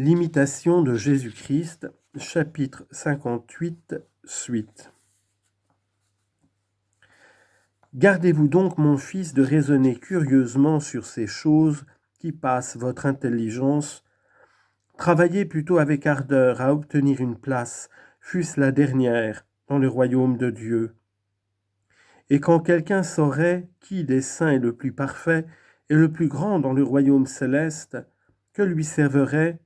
L'imitation de Jésus-Christ, chapitre 58, suite. Gardez-vous donc, mon fils, de raisonner curieusement sur ces choses qui passent votre intelligence. Travaillez plutôt avec ardeur à obtenir une place, fût-ce la dernière, dans le royaume de Dieu. Et quand quelqu'un saurait qui des saints est le plus parfait et le plus grand dans le royaume céleste, que lui servirait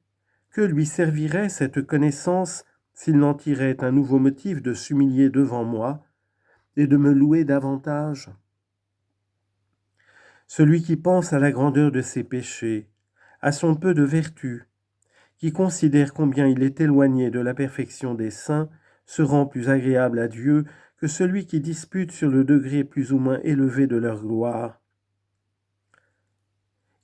cette connaissance s'il n'en tirait un nouveau motif de s'humilier devant moi et de me louer davantage? Celui qui pense à la grandeur de ses péchés, à son peu de vertu, qui considère combien il est éloigné de la perfection des saints, se rend plus agréable à Dieu que celui qui dispute sur le degré plus ou moins élevé de leur gloire.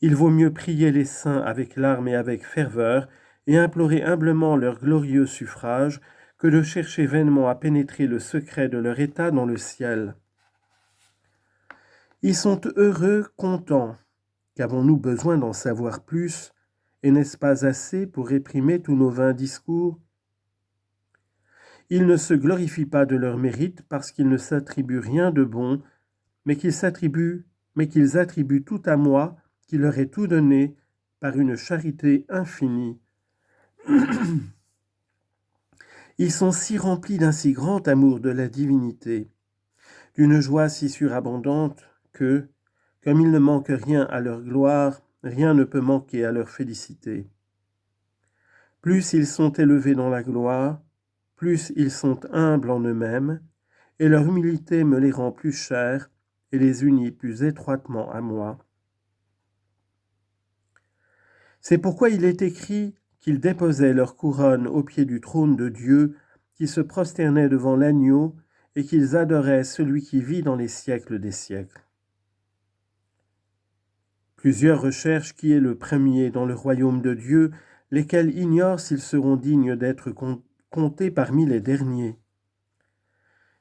Il vaut mieux prier les saints avec larmes et avec ferveur, et implorer humblement leur glorieux suffrage, que de chercher vainement à pénétrer le secret de leur état dans le ciel. Ils sont heureux, contents. Qu'avons-nous besoin d'en savoir plus, et n'est-ce pas assez pour réprimer tous nos vains discours? Ils ne se glorifient pas de leur mérite parce qu'ils ne s'attribuent rien de bon, mais qu'ils attribuent tout à moi, qui leur ai tout donné par une charité infinie. Ils sont si remplis d'un si grand amour de la divinité, d'une joie si surabondante que, comme il ne manque rien à leur gloire, rien ne peut manquer à leur félicité. Plus ils sont élevés dans la gloire, plus ils sont humbles en eux-mêmes, et leur humilité me les rend plus chers et les unit plus étroitement à moi. C'est pourquoi il est écrit qu'ils déposaient leur couronne au pied du trône de Dieu, qu'ils se prosternaient devant l'agneau et qu'ils adoraient celui qui vit dans les siècles des siècles. Plusieurs recherchent qui est le premier dans le royaume de Dieu, lesquels ignorent s'ils seront dignes d'être comptés parmi les derniers.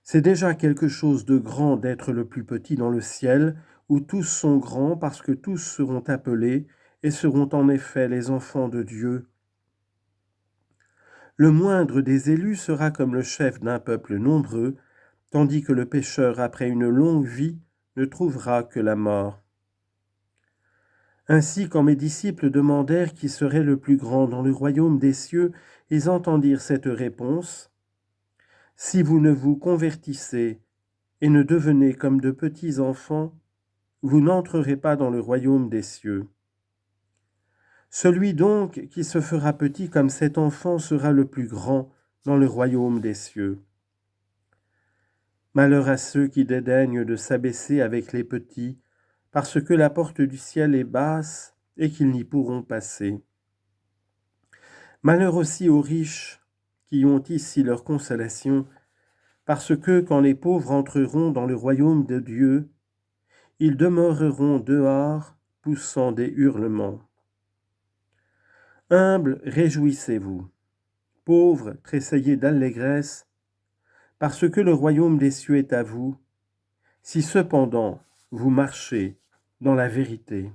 C'est déjà quelque chose de grand d'être le plus petit dans le ciel, où tous sont grands parce que tous seront appelés et seront en effet les enfants de Dieu. Le moindre des élus sera comme le chef d'un peuple nombreux, tandis que le pécheur, après une longue vie, ne trouvera que la mort. Ainsi, quand mes disciples demandèrent qui serait le plus grand dans le royaume des cieux, ils entendirent cette réponse: « Si vous ne vous convertissez et ne devenez comme de petits enfants, vous n'entrerez pas dans le royaume des cieux. Celui donc qui se fera petit comme cet enfant sera le plus grand dans le royaume des cieux. Malheur à ceux qui dédaignent de s'abaisser avec les petits, parce que la porte du ciel est basse et qu'ils n'y pourront passer. Malheur aussi aux riches qui ont ici leur consolation, parce que quand les pauvres entreront dans le royaume de Dieu, ils demeureront dehors, poussant des hurlements. Humbles, réjouissez-vous. Pauvres, tressaillez d'allégresse, parce que le royaume des cieux est à vous, si cependant vous marchez dans la vérité.